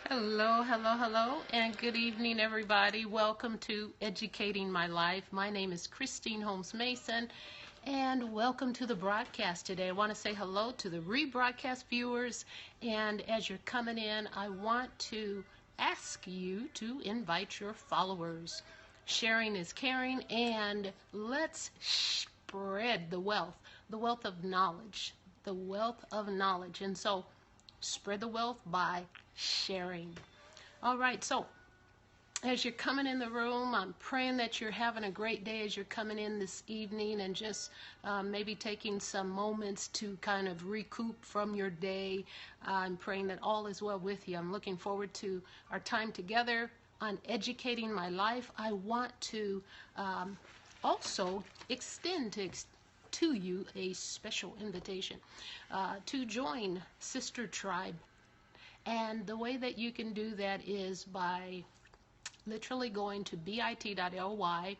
Hello, hello, hello, and good evening, everybody. Welcome to Educating My Life. My name is Christine Holmes Mason, and welcome to the broadcast today. I want to say hello to the rebroadcast viewers, and as you're coming in, I want to ask you to invite your followers. Sharing is caring, and let's spread the wealth of knowledge, the wealth of knowledge. And so, spread the wealth by sharing. All right, so as you're coming in the room, I'm praying that you're having a great day as you're coming in this evening and just maybe taking some moments to kind of recoup from your day. I'm praying that all is well with you. I'm looking forward to our time together on Educating My Life. I want to also extend to you a special invitation to join Sister Tribe. And the way that you can do that is by literally going to bit.ly/join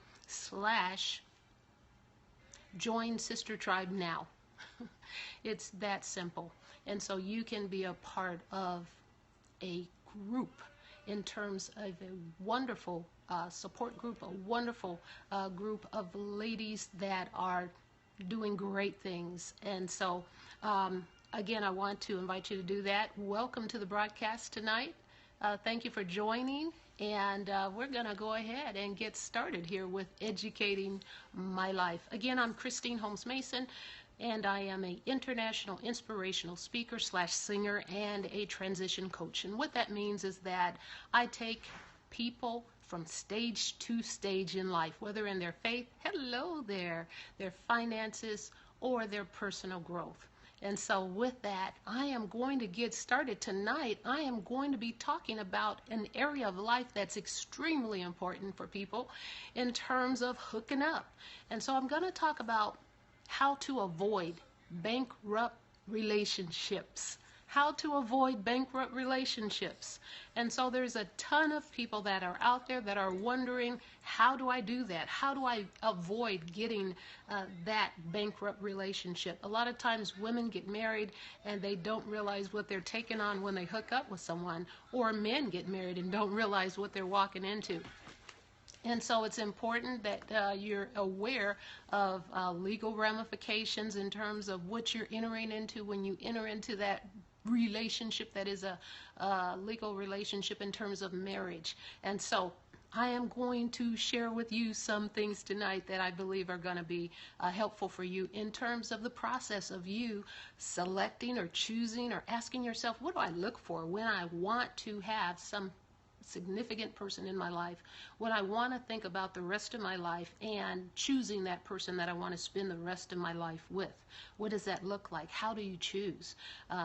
Sister Tribe now. It's that simple. And so you can be a part of a group in terms of a wonderful support group, a wonderful group of ladies that are doing great things. And so again, I want to invite you to do that. Welcome to the broadcast tonight. Thank you for joining, and we're going to go ahead and get started here with Educating My Life. Again, I'm Christine Holmes Mason, and I am an international inspirational speaker / singer and a transition coach. And what that means is that I take people from stage to stage in life, whether in their faith, hello there, their finances, or their personal growth. And so with that, I am going to get started tonight. I am going to be talking about an area of life that's extremely important for people in terms of hooking up. And so I'm going to talk about how to avoid bankrupt relationships. How to avoid bankrupt relationships. And so there's a ton of people that are out there that are wondering, how do I do that? How do I avoid getting that bankrupt relationship? A lot of times women get married and they don't realize what they're taking on when they hook up with someone, or men get married and don't realize what they're walking into. And so it's important that you're aware of legal ramifications in terms of what you're entering into when you enter into that relationship that is a legal relationship in terms of marriage. And so I am going to share with you some things tonight that I believe are going to be helpful for you in terms of the process of you selecting or choosing or asking yourself, what do I look for when I want to have some significant person in my life, when I want to think about the rest of my life and choosing that person that I want to spend the rest of my life with. What does that look like? How do you choose?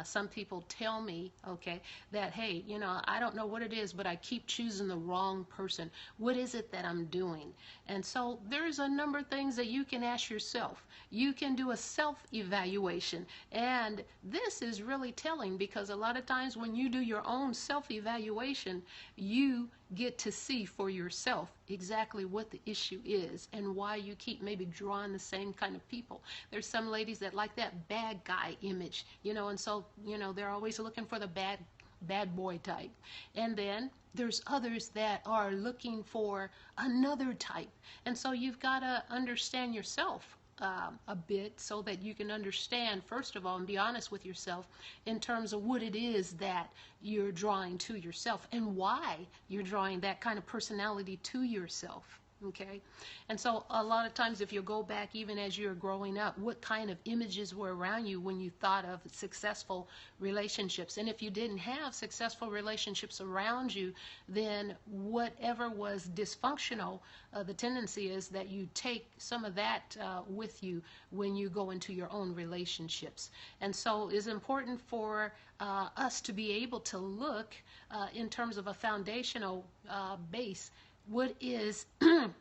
Some people tell me, okay, that, hey, you know, I don't know what it is, but I keep choosing the wrong person. What is it that I'm doing? And so there's a number of things that you can ask yourself. You can do a self-evaluation. And this is really telling, because a lot of times when you do your own self-evaluation, you get to see for yourself exactly what the issue is and why you keep maybe drawing the same kind of people. There's some ladies that like that bad guy image, you know, and so, you know, they're always looking for the bad boy type. And then there's others that are looking for another type. And so you've got to understand yourself a bit so that you can understand, first of all, and be honest with yourself in terms of what it is that you're drawing to yourself and why you're drawing that kind of personality to yourself. Okay, and so a lot of times if you go back even as you're growing up, what kind of images were around you when you thought of successful relationships? And if you didn't have successful relationships around you, then whatever was dysfunctional, the tendency is that you take some of that with you when you go into your own relationships. And so it's important for us to be able to look in terms of a foundational base. what is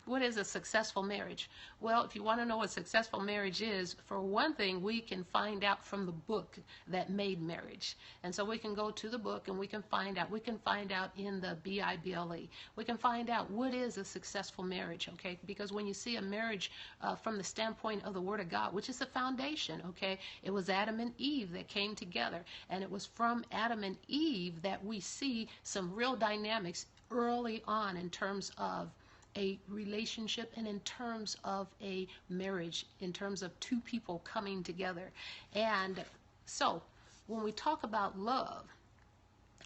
what is a successful marriage? Well, if you want to know what successful marriage is, for one thing, we can find out from the book that made marriage. And so we can go to the book and we can find out. We can find out in the Bible. We can find out what is a successful marriage, okay? Because when you see a marriage from the standpoint of the Word of God, which is the foundation, okay? It was Adam and Eve that came together. And it was from Adam and Eve that we see some real dynamics early on in terms of a relationship and in terms of a marriage, in terms of two people coming together. And so when we talk about love,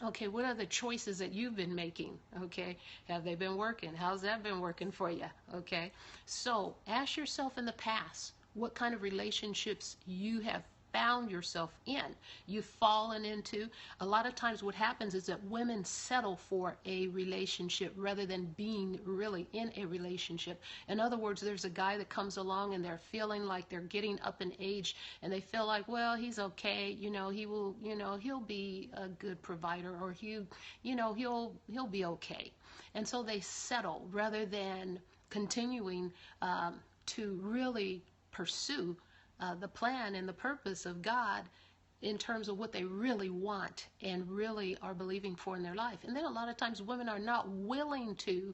okay, what are the choices that you've been making? Okay, have they been working? How's that been working for you? Okay, so ask yourself in the past what kind of relationships you have found yourself in, you've fallen into. A lot of times what happens is that women settle for a relationship rather than being really in a relationship. In other words, there's a guy that comes along and they're feeling like they're getting up in age and they feel like, well, he's okay, he will, he'll be a good provider, or he'll be okay. And so they settle rather than continuing to really pursue the plan and the purpose of God in terms of what they really want and really are believing for in their life. And then a lot of times women are not willing to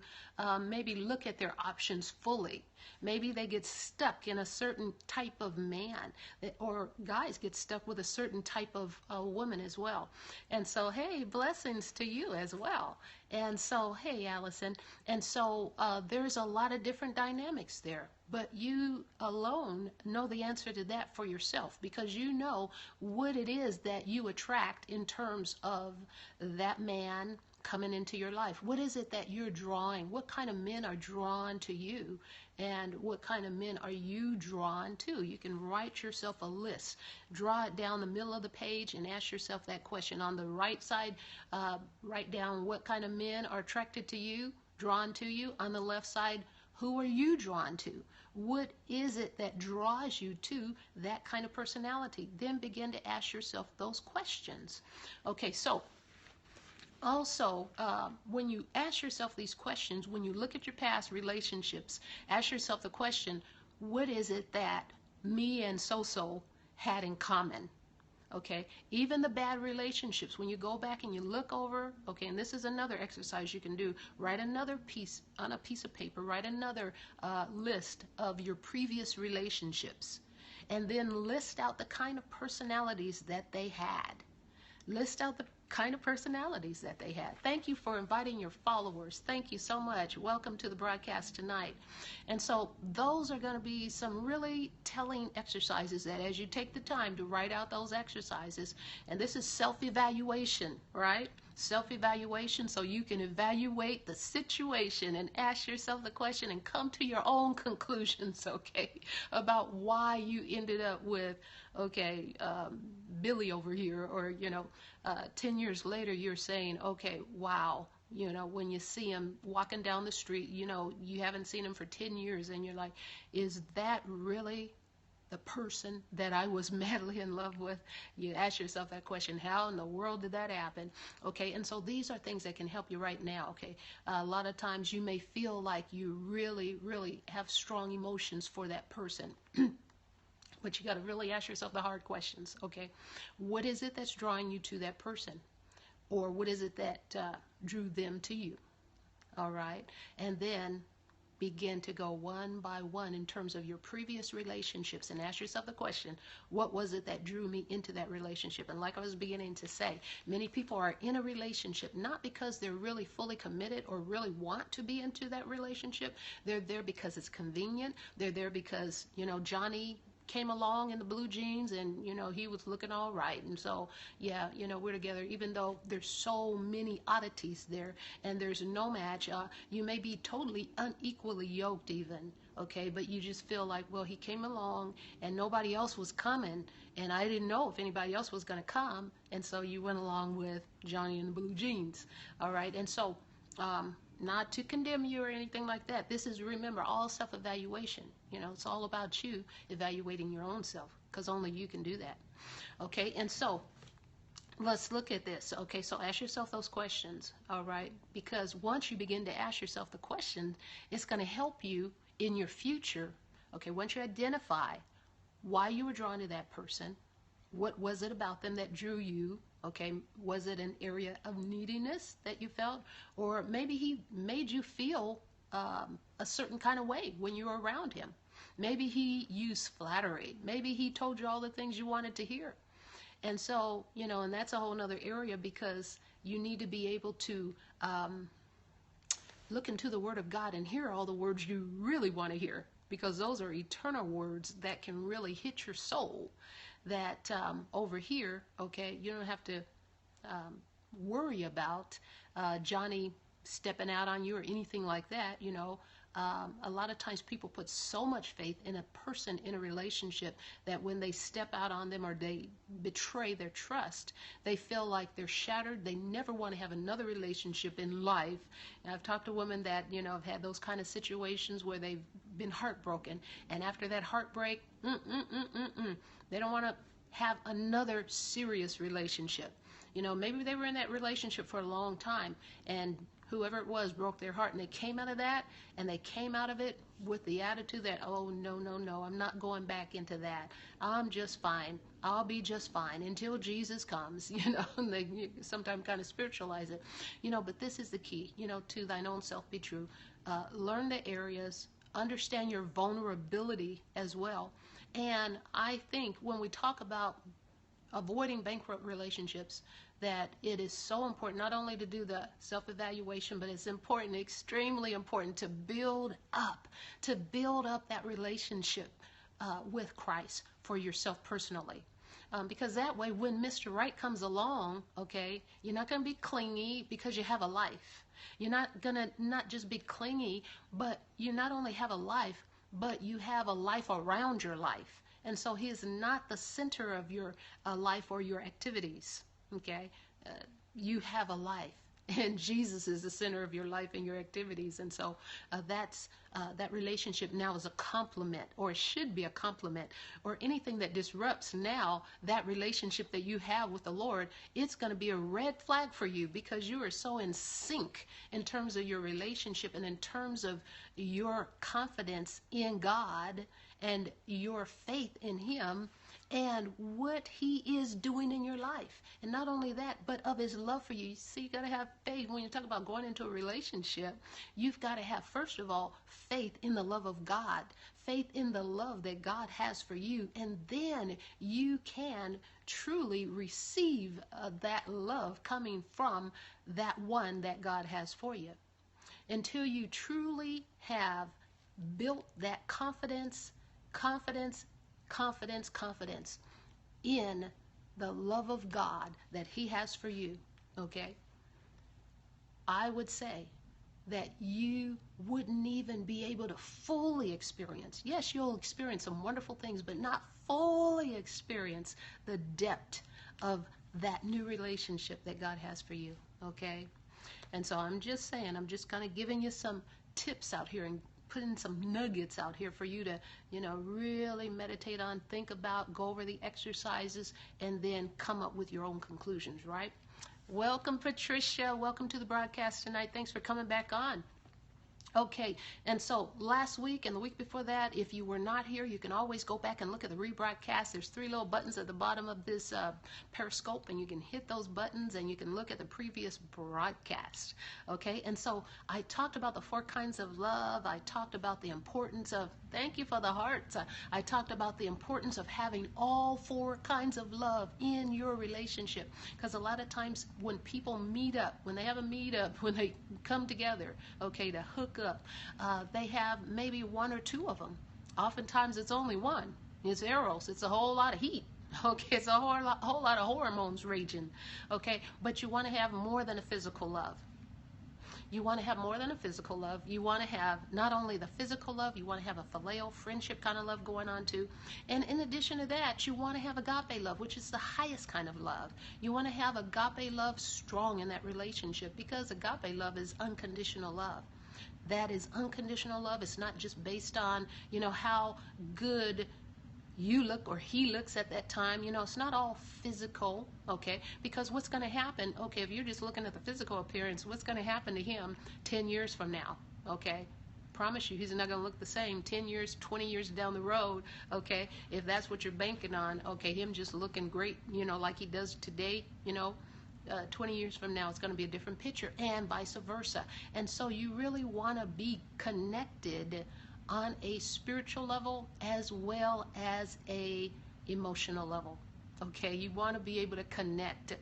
maybe look at their options fully. Maybe they get stuck in a certain type of man, or guys get stuck with a certain type of woman as well. And so, hey, blessings to you as well. And so, hey, Allison. And so there's a lot of different dynamics there. But you alone know the answer to that for yourself, because you know what it is that you attract in terms of that man coming into your life. What is it that you're drawing? What kind of men are drawn to you? And what kind of men are you drawn to? You can write yourself a list. Draw it down the middle of the page and ask yourself that question. On the right side, write down what kind of men are attracted to you, drawn to you. On the left side, who are you drawn to? What is it that draws you to that kind of personality? Then begin to ask yourself those questions. Okay, so also, when you ask yourself these questions, when you look at your past relationships, ask yourself the question, what is it that me and so-so had in common? Okay, even the bad relationships, when you go back and you look over, okay, and this is another exercise you can do, write another piece on a piece of paper, write another list of your previous relationships, and then list out the kind of personalities that they had. List out the kind of personalities that they had. Thank you for inviting your followers. Thank you so much. Welcome to the broadcast tonight. And so those are going to be some really telling exercises that as you take the time to write out those exercises, and this is self-evaluation, right? Self-evaluation, so you can evaluate the situation and ask yourself the question and come to your own conclusions, okay, about why you ended up with, okay, Billy over here, or, 10 years later you're saying, okay, wow, when you see him walking down the street, you haven't seen him for 10 years and you're like, is that really the person that I was madly in love with? You ask yourself that question, how in the world did that happen? Okay, and so these are things that can help you right now, okay? A lot of times you may feel like you really, really have strong emotions for that person. But you got to really ask yourself the hard questions, okay? What is it that's drawing you to that person? Or what is it that drew them to you? All right? And then begin to go one by one in terms of your previous relationships and ask yourself the question, what was it that drew me into that relationship? And like I was beginning to say, many people are in a relationship not because they're really fully committed or really want to be into that relationship. They're there because it's convenient. They're there because, Johnny came along in the blue jeans and he was looking all right, and so yeah, we're together, even though there's so many oddities there and there's no match. You may be totally unequally yoked even, okay, but you just feel like, well, he came along and nobody else was coming and I didn't know if anybody else was going to come, and so you went along with Johnny in the blue jeans. All right, and so not to condemn you or anything like that. This is, remember, all self-evaluation. It's all about you evaluating your own self, because only you can do that. Okay, and so let's look at this. Okay, so ask yourself those questions, all right? Because once you begin to ask yourself the question, it's going to help you in your future. Okay, once you identify why you were drawn to that person, what was it about them that drew you? Okay, was it an area of neediness that you felt? Or maybe he made you feel a certain kind of way when you were around him. Maybe he used flattery. Maybe he told you all the things you wanted to hear. And so, and that's a whole nother area, because you need to be able to look into the Word of God and hear all the words you really want to hear, because those are eternal words that can really hit your soul. That over here, okay, you don't have to worry about Johnny stepping out on you or anything like that. A lot of times people put so much faith in a person in a relationship that when they step out on them or they betray their trust, they feel like they're shattered. They never want to have another relationship in life. And I've talked to women that, have had those kind of situations where they've been heartbroken. And after that heartbreak, they don't want to have another serious relationship. Maybe they were in that relationship for a long time, and whoever it was broke their heart, and they came out of that, and they came out of it with the attitude that, oh, no, I'm not going back into that. I'm just fine. I'll be just fine until Jesus comes, and they sometimes kind of spiritualize it, but this is the key, to thine own self be true. Learn the areas, understand your vulnerability as well. And I think when we talk about avoiding bankrupt relationships, that it is so important not only to do the self-evaluation, but it's important, extremely important, to build up that relationship with Christ for yourself personally. Because that way, when Mr. Right comes along, okay, you're not going to be clingy because you have a life. You're not going to not just be clingy, but you not only have a life, but you have a life around your life. And so he is not the center of your life or your activities. Okay, you have a life, and Jesus is the center of your life and your activities. And so that relationship now is a complement, or it should be a complement, or anything that disrupts now that relationship that you have with the Lord, it's going to be a red flag for you, because you are so in sync in terms of your relationship and in terms of your confidence in God and your faith in him and what he is doing in your life. And not only that, but of his love for you. See, you got to have faith. When you talk about going into a relationship, you've got to have, first of all, faith in the love of God, faith in the love that God has for you. And then you can truly receive that love coming from that one that God has for you. Until you truly have built that confidence in the love of God that he has for you, okay, I would say that you wouldn't even be able to fully experience. Yes, you'll experience some wonderful things, but not fully experience the depth of that new relationship that God has for you, okay? And so I'm just saying, I'm just kind of giving you some tips out here and putting some nuggets out here for you to, really meditate on, think about, go over the exercises, and then come up with your own conclusions, right? Welcome, Patricia. Welcome to the broadcast tonight. Thanks for coming back on. Okay, and so last week and the week before that, if you were not here, you can always go back and look at the rebroadcast. There's 3 little buttons at the bottom of this Periscope, and you can hit those buttons and you can look at the previous broadcast. Okay, and so I talked about the 4 kinds of love. I talked about the importance of, thank you for the hearts. I talked about the importance of having all 4 kinds of love in your relationship. Because a lot of times when people meet up, when they have a meetup, when they come together, okay, to hook up, they have maybe 1 or 2 of them. Oftentimes it's only one. It's eros. It's a whole lot of heat. Okay, it's a whole lot of hormones raging. Okay, but you want to have more than a physical love. You want to have more than a physical love. You want to have not only the physical love, you want to have a phileo, friendship kind of love going on too. And in addition to that, you want to have agape love, which is the highest kind of love. You want to have agape love strong in that relationship, because agape love is unconditional love. That is unconditional love. It's not just based on, how good you look or he looks at that time. You know, it's not all physical, okay? Because what's going to happen, okay, if you're just looking at the physical appearance, what's going to happen to him 10 years from now, okay? Promise you, he's not going to look the same 10 years, 20 years down the road, okay? If that's what you're banking on, okay, him just looking great, you know, like he does today, you know, 20 years from now, it's going to be a different picture, and vice versa. And so you really want to be connected on a spiritual level as well as a emotional level. Okay, you want to be able to connect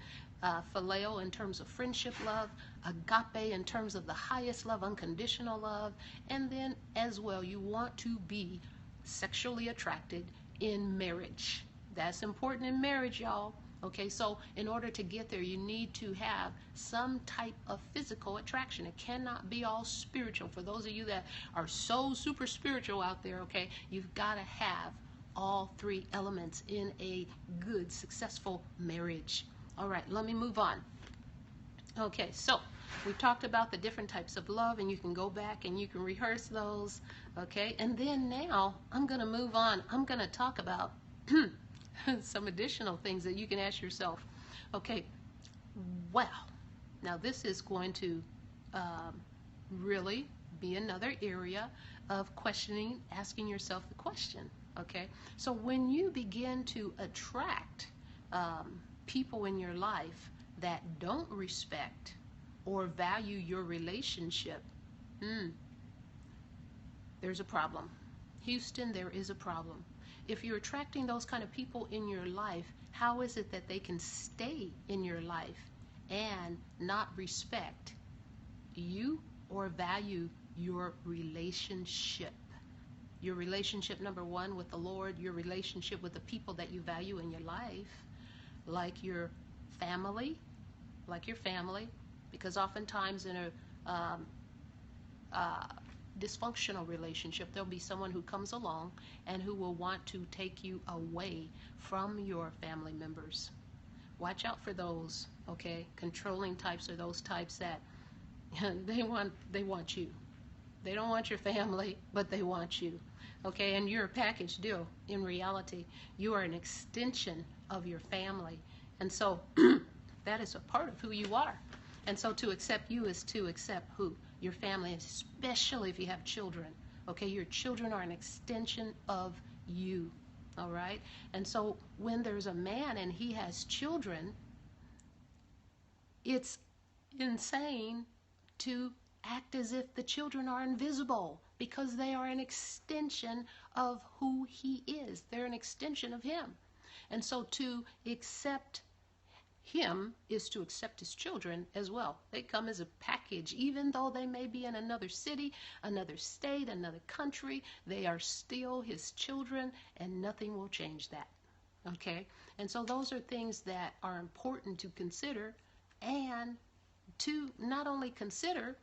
phileo in terms of friendship love, agape in terms of the highest love, unconditional love, and then as well you want to be sexually attracted in marriage. That's important in marriage, y'all. Okay, so in order to get there, you need to have some type of physical attraction. It cannot be all spiritual. For those of you that are so super spiritual out there, okay, you've got to have all three elements in a good, successful marriage. All right, let me move on. Okay, so we talked about the different types of love, and you can go back and you can rehearse those. Okay, and then now I'm going to move on. I'm going to talk about some additional things that you can ask yourself. Okay, well, now this is going to really be another area of questioning, asking yourself the question. Okay, so when you begin to attract people in your life that don't respect or value your relationship, there's a problem. Houston, there is a problem. If you're attracting those kind of people in your life, how is it that they can stay in your life and not respect you or value your relationship? Your relationship, number one, with the Lord, your relationship with the people that you value in your life, like your family, because oftentimes in a dysfunctional relationship, there'll be someone who comes along and who will want to take you away from your family members. Watch out for those, okay? Controlling types are those types that they want you. They don't want your family, but they want you, okay? And you're a package deal. In reality, you are an extension of your family, and so that is a part of who you are. And so to accept you is to accept who? Your family, especially if you have children. Okay, your children are an extension of you. All right? And so when there's a man and he has children, it's insane to act as if the children are invisible, because they are an extension of who he is. They're an extension of him. And so to accept him is to accept his children as well. They come as a package. Even though they may be in another city, another state, another country, they are still his children, and nothing will change that. Okay? And so those are things that are important to consider, and to not only consider,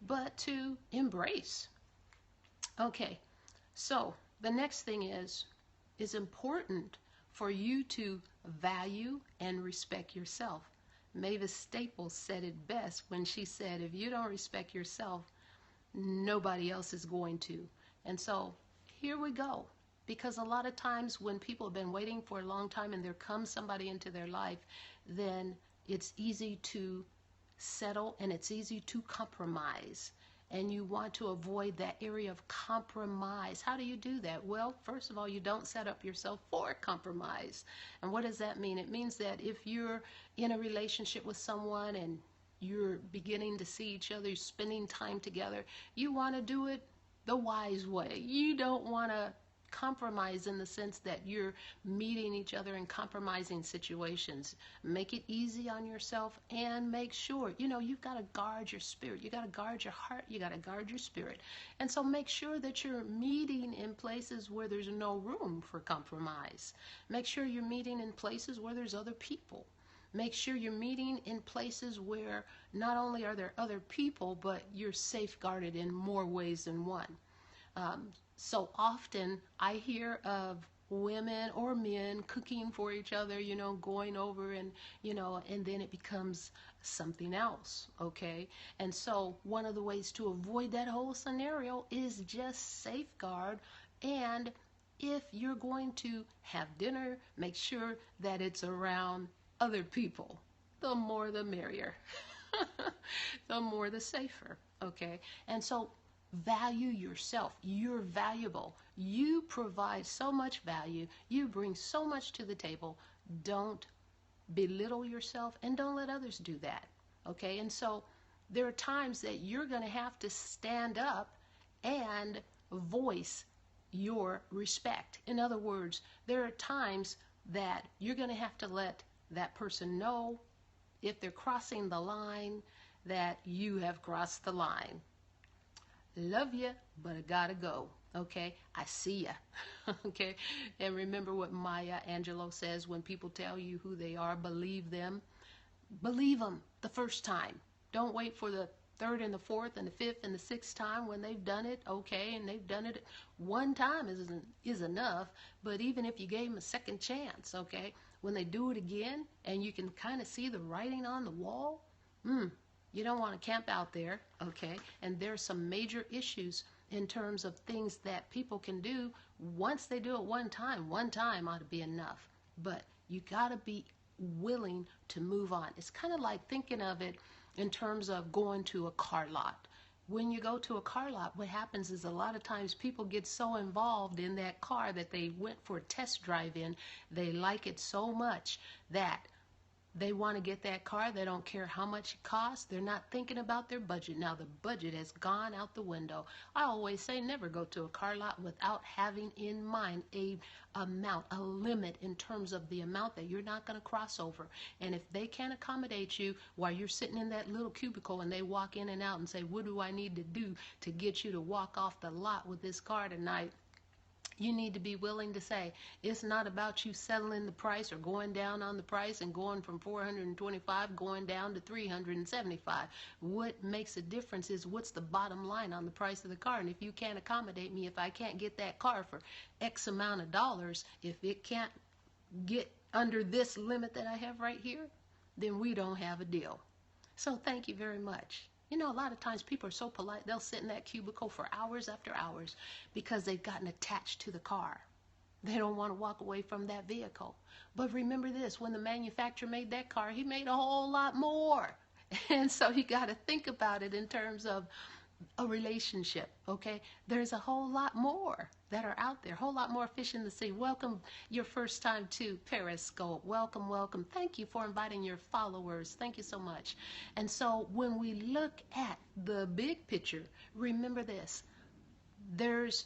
but to embrace. Okay, so the next thing is important for you to value and respect yourself. Mavis Staples said it best when she said, if you don't respect yourself, nobody else is going to. And so here we go. Because a lot of times when people have been waiting for a long time and there comes somebody into their life, then it's easy to settle and it's easy to compromise. And you want to avoid that area of compromise. How do you do that? Well, first of all, you don't set up yourself for compromise. And what does that mean? It means that if you're in a relationship with someone and you're beginning to see each other, spending time together, you want to do it the wise way. You don't want to compromise in the sense that you're meeting each other in compromising situations. Make it easy on yourself and make sure, you've got to guard your spirit. You got to guard your heart. You got to guard your spirit. And so make sure that you're meeting in places where there's no room for compromise. Make sure you're meeting in places where there's other people. Make sure you're meeting in places where not only are there other people, but you're safeguarded in more ways than one. So often I hear of women or men cooking for each other, going over and then it becomes something else, okay? And so one of the ways to avoid that whole scenario is just safeguard and if you're going to have dinner, make sure that it's around other people. The more the merrier. The more the safer, okay? And so value yourself. You're valuable. You provide so much value. You bring so much to the table. Don't belittle yourself, and don't let others do that, okay? And so there are times that you're going to have to stand up and voice your respect. In other words, there are times that you're going to have to let that person know, if they're crossing the line, that you have crossed the line. Love you, but I gotta go. Okay, I see ya. Okay, and remember what Maya Angelou says: when people tell you who they are, believe them. Believe them the first time. Don't wait for the third and the fourth and the fifth and the sixth time when they've done it. Okay, and they've done it one time is enough. But even if you gave them a second chance, okay, when they do it again and you can kind of see the writing on the wall, you don't want to camp out there, okay? And there's some major issues in terms of things that people can do once they do it one time. One time ought to be enough. But you got to be willing to move on. It's kind of like thinking of it in terms of going to a car lot. When you go to a car lot, what happens is a lot of times people get so involved in that car that they went for a test drive in. They like it so much that they want to get that car. They don't care how much it costs. They're not thinking about their budget. Now the budget has gone out the window. I always say never go to a car lot without having in mind a limit in terms of the amount that you're not going to cross over. And if they can't accommodate you while you're sitting in that little cubicle and they walk in and out and say, what do I need to do to get you to walk off the lot with this car tonight? You need to be willing to say, it's not about you settling the price or going down on the price and going from $425 going down to $375. What makes a difference is what's the bottom line on the price of the car. And if you can't accommodate me, if I can't get that car for X amount of dollars, if it can't get under this limit that I have right here, then we don't have a deal. So thank you very much. You know, a lot of times people are so polite, they'll sit in that cubicle for hours after hours because they've gotten attached to the car. They don't want to walk away from that vehicle. But remember this, when the manufacturer made that car, he made a whole lot more. And so you got to think about it in terms of a relationship, okay? There's a whole lot more that are out there, a whole lot more fish in the sea. Welcome your first time to Periscope. Welcome, welcome. Thank you for inviting your followers. Thank you so much. And so when we look at the big picture, remember this, there's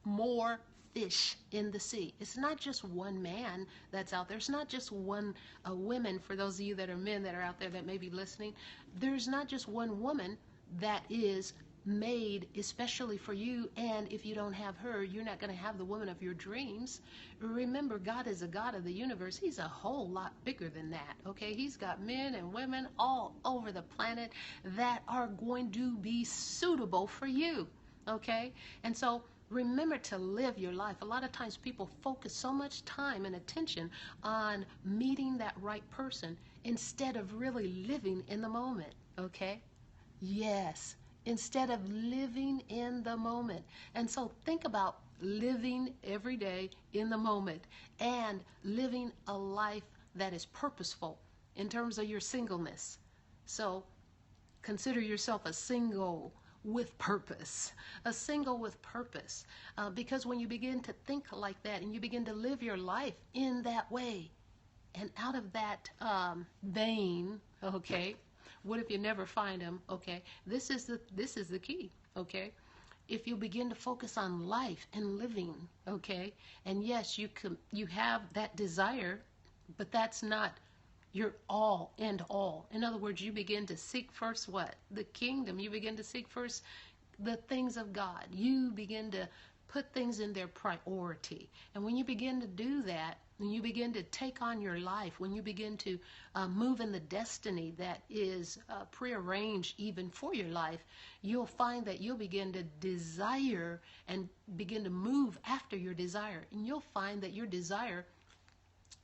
more fish in the sea. It's not just one man that's out there. It's not just one women, for those of you that are men that are out there that may be listening. There's not just one woman that is made especially for you, and if you don't have her, you're not going to have the woman of your dreams. Remember, God is a God of the universe. He's a whole lot bigger than that, okay? He's got men and women all over the planet that are going to be suitable for you, okay? And so remember to live your life. A lot of times people focus so much time and attention on meeting that right person instead of really living in the moment, okay? Yes, instead of living in the moment. And so think about living every day in the moment and living a life that is purposeful in terms of your singleness. So consider yourself a single with purpose, a single with purpose. Because when you begin to think like that and you begin to live your life in that way and out of that vein, okay, what if you never find him? Okay, this is the key. Okay, if you begin to focus on life and living, okay, and yes, you have that desire, but that's not your all and all. In other words, you begin to seek first what? The kingdom. You begin to seek first the things of God. You begin to put things in their priority, and when you begin to do that, when you begin to take on your life, when you begin to move in the destiny that is prearranged even for your life, you'll find that you'll begin to desire and begin to move after your desire. And you'll find that your desire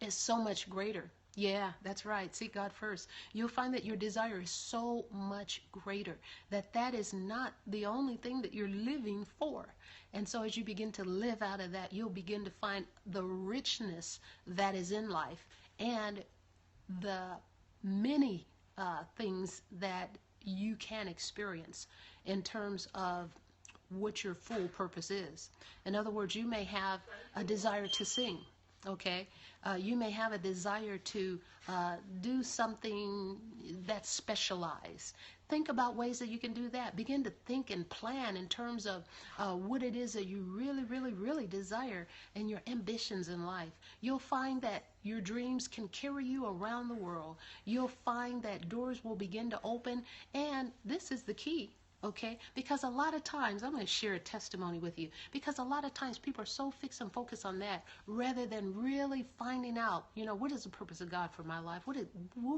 is so much greater. Yeah, that's right. Seek God first. You'll find that your desire is so much greater, that that is not the only thing that you're living for. And so as you begin to live out of that, you'll begin to find the richness that is in life and the many things that you can experience in terms of what your full purpose is. In other words, you may have a desire to sing, okay? You may have a desire to do something that's specialized. Think about ways that you can do that. Begin to think and plan in terms of what it is that you really, really, really desire and your ambitions in life. You'll find that your dreams can carry you around the world. You'll find that doors will begin to open, and this is the key. Okay, because a lot of times, I'm going to share a testimony with you, because a lot of times people are so fixed and focused on that rather than really finding out, what is the purpose of God for my life? What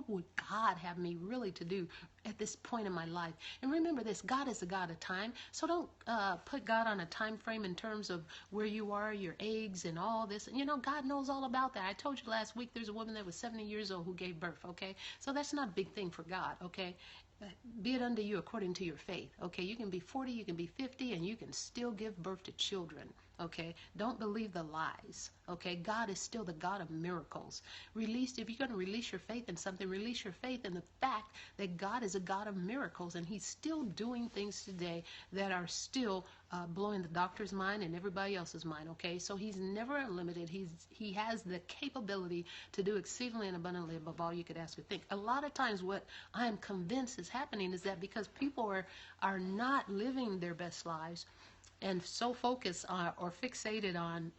would God have me really to do at this point in my life? And remember this, God is a God of time, so don't put God on a time frame in terms of where you are, your age and all this. God knows all about that. I told you last week there's a woman that was 70 years old who gave birth, okay? So that's not a big thing for God, okay? Be it unto you according to your faith. Okay, you can be 40, you can be 50, and you can still give birth to children. Okay, don't believe the lies. Okay, God is still the God of miracles. If you're going to release your faith in something, release your faith in the fact that God is a God of miracles, and He's still doing things today that are still blowing the doctor's mind and everybody else's mind. Okay, so He's never unlimited. He has the capability to do exceedingly and abundantly above all you could ask or think. A lot of times, what I am convinced is happening is that because people are not living their best lives, and so focused on or fixated on,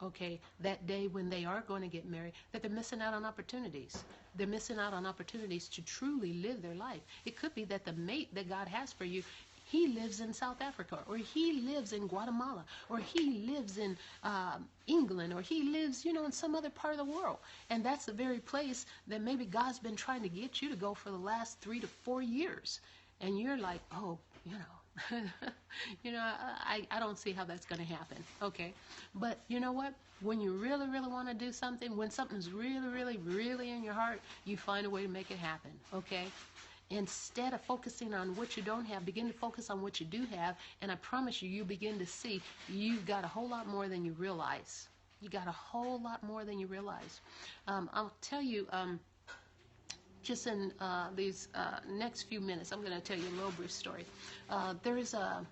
that day when they are going to get married, that they're missing out on opportunities. They're missing out on opportunities to truly live their life. It could be that the mate that God has for you, he lives in South Africa, or he lives in Guatemala, or he lives in England, or he lives, in some other part of the world. And that's the very place that maybe God's been trying to get you to go for the last 3 to 4 years. And you're like, I don't see how that's going to happen. Okay. But you know what? When you really, really want to do something, when something's really, really, really in your heart, you find a way to make it happen. Okay. Instead of focusing on what you don't have, begin to focus on what you do have. And I promise you, you begin to see you've got a whole lot more than you realize. You got a whole lot more than you realize. I'll tell you, just in these next few minutes, I'm going to tell you a little brief story. There's a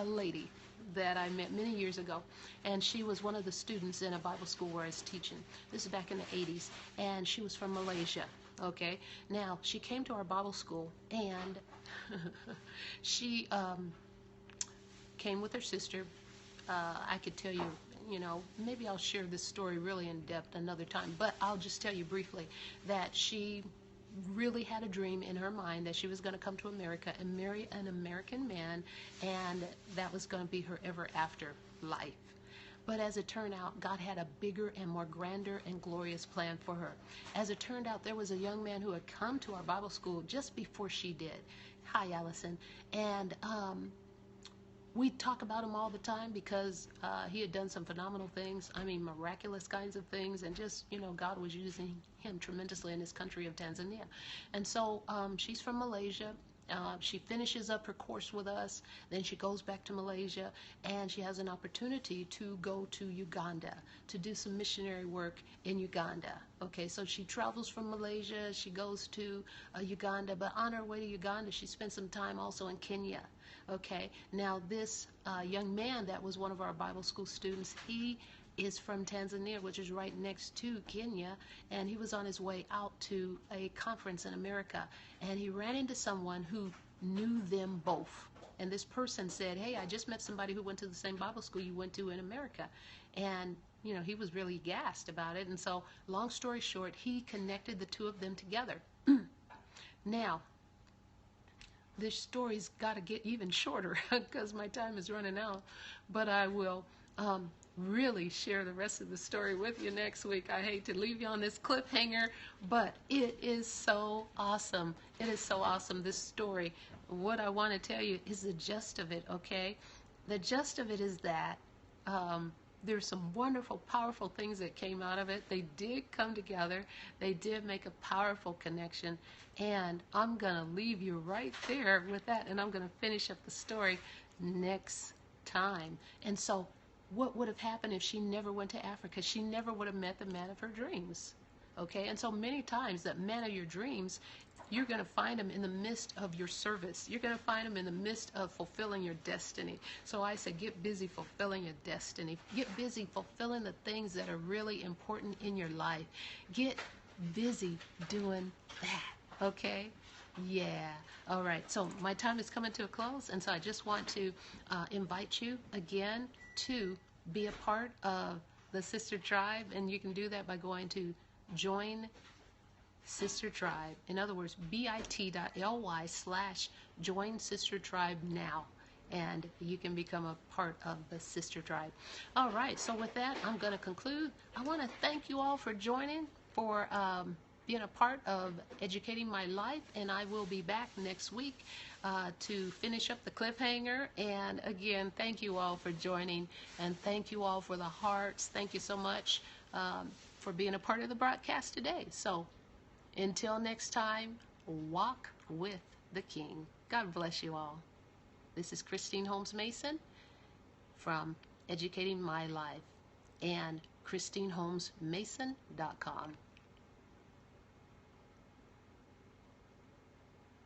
lady that I met many years ago, and she was one of the students in a Bible school where I was teaching. This is back in the 80s, and she was from Malaysia. Okay, now she came to our Bible school, and she came with her sister. I could tell you, maybe I'll share this story really in depth another time, but I'll just tell you briefly that she really had a dream in her mind that she was going to come to America and marry an American man, and that was going to be her ever after life. But as it turned out, God had a bigger and more grander and glorious plan for her. As it turned out, there was a young man who had come to our Bible school just before she did. Hi, Allison. And we talk about him all the time because he had done some phenomenal things. I mean, miraculous kinds of things. And just, God was using him tremendously in his country of Tanzania. And so she's from Malaysia. She finishes up her course with us. Then she goes back to Malaysia. And she has an opportunity to go to Uganda to do some missionary work in Uganda. Okay, so she travels from Malaysia. She goes to Uganda. But on her way to Uganda, she spent some time also in Kenya. Okay, now this young man that was one of our Bible school students, he is from Tanzania, which is right next to Kenya, and he was on his way out to a conference in America, and he ran into someone who knew them both. And this person said, hey, I just met somebody who went to the same Bible school you went to in America. And he was really gassed about it. And so, long story short, he connected the two of them together. Now, this story's got to get even shorter because my time is running out, but I will really share the rest of the story with you next week. I hate to leave you on this cliffhanger, but it is so awesome. It is so awesome, this story. What I want to tell you is the gist of it, okay? The gist of it is that there's some wonderful, powerful things that came out of it. They did come together. They did make a powerful connection. And I'm going to leave you right there with that. And I'm going to finish up the story next time. And so what would have happened if she never went to Africa? She never would have met the man of her dreams. Okay? And so many times that man of your dreams, you're going to find him in the midst of your service. You're going to find him in the midst of fulfilling your destiny. So I say get busy fulfilling your destiny. Get busy fulfilling the things that are really important in your life. Get busy doing that. Okay? Yeah. All right. So my time is coming to a close. And so I just want to invite you again to be a part of the Sister Tribe. And you can do that by going to join Sister Tribe. In other words, bit.ly/join Sister Tribe now. And you can become a part of the Sister Tribe. All right. So with that, I'm going to conclude. I want to thank you all for joining, for being a part of Educating My Life. And I will be back next week to finish up the cliffhanger. And again, thank you all for joining. And thank you all for the hearts. Thank you so much for being a part of the broadcast today. So until next time, walk with the King. God bless you all. This is Christine Holmes Mason from Educating My Life and ChristineHolmesMason.com.